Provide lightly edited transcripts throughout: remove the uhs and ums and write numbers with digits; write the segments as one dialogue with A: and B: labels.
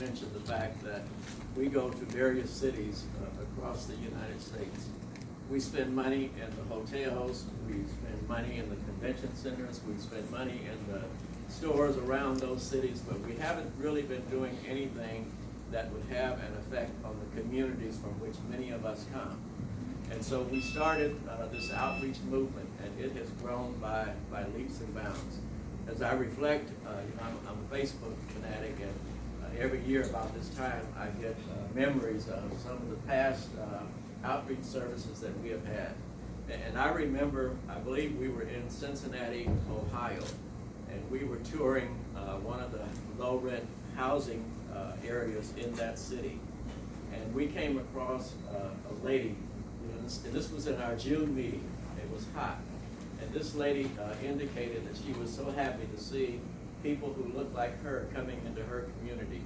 A: mentioned the fact that we go to various cities across the United States. We spend money in the hotels, we spend money in the convention centers, we spend money in the stores around those cities, but we haven't really been doing anything that would have an effect on the communities from which many of us come. And so we started this outreach movement, and it has grown by leaps and bounds. As I reflect, I'm a Facebook fanatic, and every year about this time I get memories of some of the past outreach services that we have had. And I remember, I believe we were in Cincinnati, Ohio, and we were touring one of the low-rent housing areas in that city. And we came across a lady, and this was in our June meeting. It was hot. And this lady indicated that she was so happy to see people who looked like her coming into her community.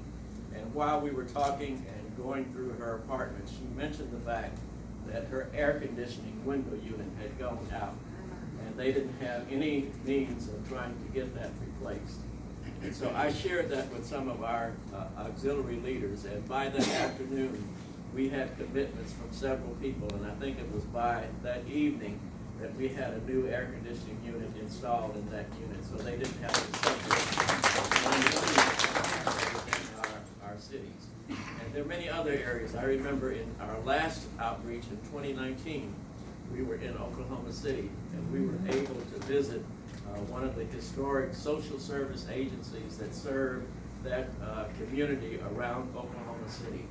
A: And while we were talking and going through her apartment, she mentioned the fact that her air conditioning window unit had gone out, and they didn't have any means of trying to get that replaced. And so I shared that with some of our auxiliary leaders, and by that afternoon, we had commitments from several people, and I think it was by that evening that we had a new air conditioning unit installed in that unit, so they didn't have to separate in our cities. And there are many other areas. I remember in our last outreach in 2019, we were in Oklahoma City, and we were able to visit one of the historic social service agencies that serve that community around Oklahoma City.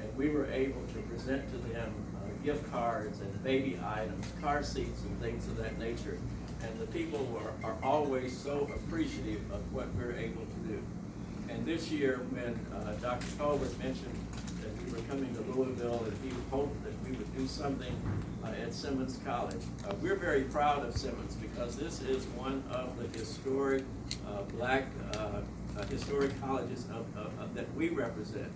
A: And we were able to present to them gift cards and baby items, car seats and things of that nature. And the people are always so appreciative of what we're able to do. And this year, when Dr. Colbert mentioned that we were coming to Louisville and he hoped that we would do something at Simmons College, we're very proud of Simmons because this is one of the historic black historic colleges that we represent.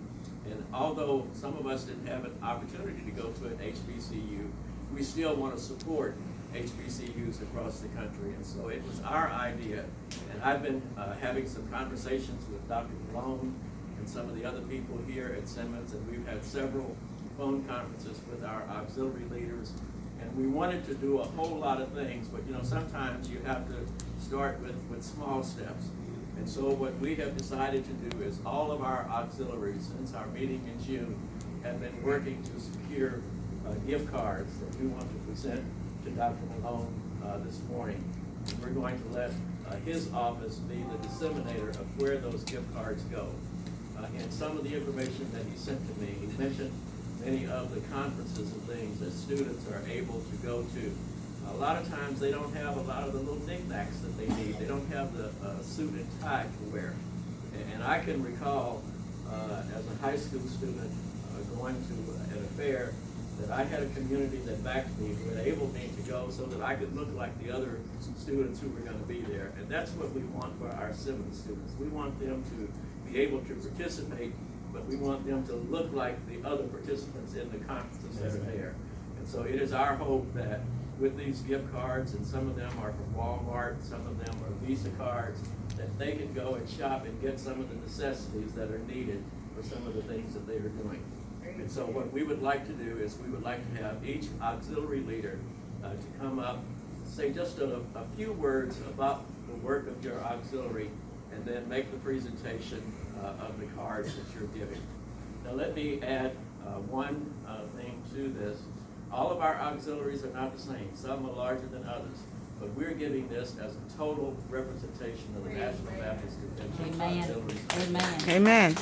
A: And although some of us didn't have an opportunity to go to an HBCU, we still want to support HBCUs across the country. And so it was our idea, and I've been having some conversations with Dr. Lawton and some of the other people here at Simmons, and we've had several phone conferences with our auxiliary leaders. And we wanted to do a whole lot of things, but sometimes you have to start with small steps. And so what we have decided to do is all of our auxiliaries, since our meeting in June, have been working to secure gift cards that we want to present to Dr. Malone this morning. And we're going to let his office be the disseminator of where those gift cards go. And some of the information that he sent to me, he mentioned many of the conferences and things that students are able to go to. A lot of times they don't have a lot of the little knickknacks that they need. They don't have the suit and tie to wear. And I can recall as a high school student going to an affair that I had a community that backed me, who enabled me to go so that I could look like the other students who were going to be there. And that's what we want for our Simmons students. We want them to be able to participate, but we want them to look like the other participants in the conferences that are there. And so it is our hope that with these gift cards, and some of them are from Walmart, some of them are Visa cards, that they can go and shop and get some of the necessities that are needed for some of the things that they are doing. And so what we would like to do is we would like to have each auxiliary leader to come up, say just a few words about the work of your auxiliary, and then make the presentation of the cards that you're giving. Now let me add one thing to this. All of our auxiliaries are not the same. Some are larger than others. But we're giving this as a total representation of the National Baptist Convention.
B: Amen.
A: Auxiliaries.
B: Amen.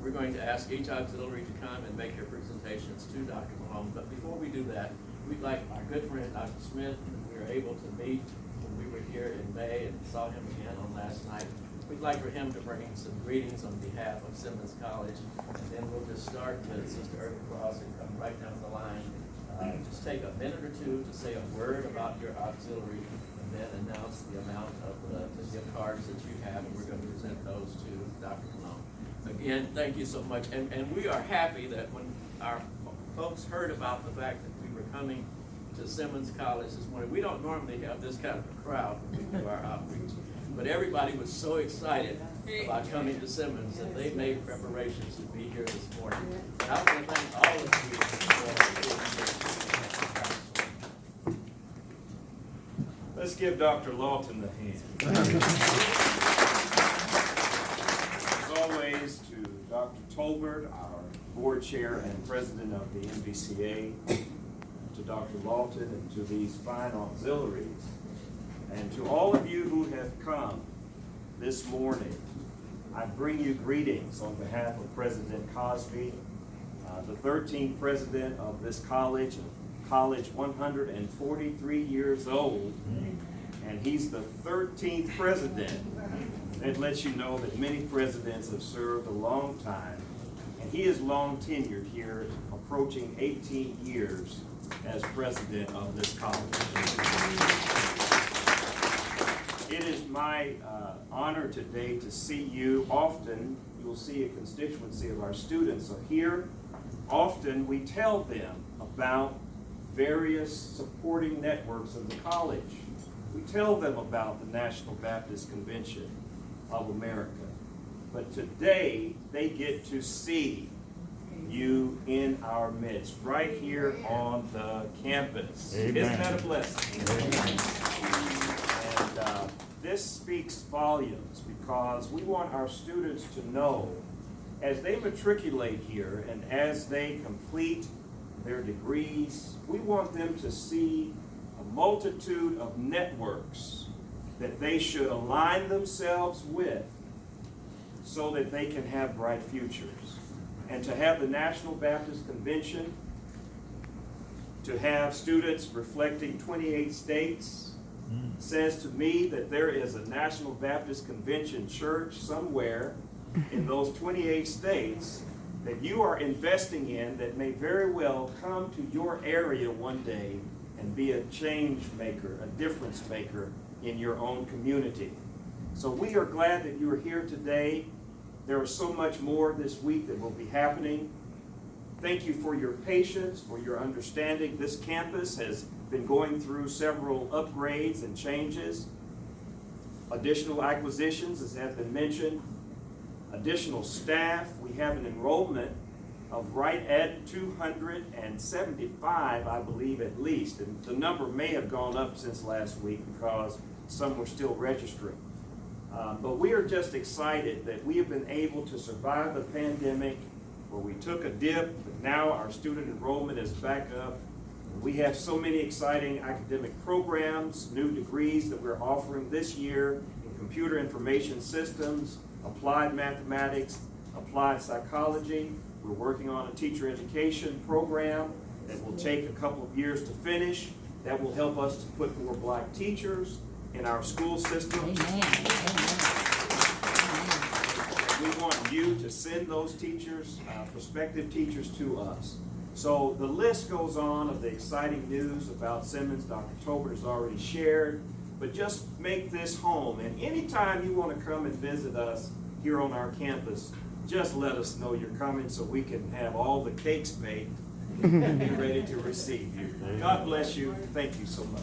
A: We're going to ask each auxiliary to come and make their presentations to Dr. Malone. But before we do that, we'd like our good friend, Dr. Smith, who we were able to meet when we were here in May and saw him again on last night. We'd like for him to bring some greetings on behalf of Simmons College. And then we'll just start with Sister Irving Cross and come right down the line. Just take a minute or two to say a word about your auxiliary, and then announce the amount of the gift cards that you have, and we're going to present those to Dr. Malone. Again, thank you so much. And we are happy that when our folks heard about the fact that we were coming to Simmons College this morning. We don't normally have this kind of a crowd when we do our outreach, but everybody was so excited about coming to Simmons that they made preparations to be here this morning. And I want to thank all of you for being here.
B: Let's give Dr. Lawton the hand. As always, to Dr. Tolbert, our board chair and president of the Nbca, to Dr. Lawton, and to these fine auxiliaries, and to all of you who have come this morning, I bring you greetings on behalf of President Cosby, the 13th president of this college 143 years old, and he's the 13th president. It lets you know that many presidents have served a long time, and he is long tenured here, approaching 18 years as president of this college. It is my honor today to see you. Often you'll see a constituency of our students are here. Often we tell them about various supporting networks of the college. We tell them about the National Baptist Convention of America. But today they get to see you in our midst, right here on the campus. Amen. Isn't that a blessing? And this speaks volumes because we want our students to know as they matriculate here and as they complete their degrees, we want them to see a multitude of networks that they should align themselves with so that they can have bright futures. And to have the National Baptist Convention, to have students reflecting 28 states, says to me that there is a National Baptist Convention church somewhere in those 28 states that you are investing in that may very well come to your area one day and be a change maker, a difference maker in your own community. So we are glad that you are here today. There is so much more this week that will be happening. Thank you for your patience, for your understanding. This campus has been going through several upgrades and changes. Additional acquisitions, as has been mentioned. Additional staff. We have an enrollment of right at 275, I believe, at least. And the number may have gone up since last week because some were still registering. But we are just excited that we have been able to survive the pandemic where we took a dip, but now our student enrollment is back up. We have so many exciting academic programs, new degrees that we're offering this year in computer information systems, applied mathematics, applied psychology. We're working on a teacher education program that will take a couple of years to finish. That will help us to put more black teachers in our school system. Amen. We want you to send those teachers, prospective teachers, to us. So the list goes on of the exciting news about Simmons. Dr. Tolbert has already shared, but just make this home. And anytime you want to come and visit us here on our campus, just let us know you're coming so we can have all the cakes baked and be ready to receive you. God bless you. Thank you so much.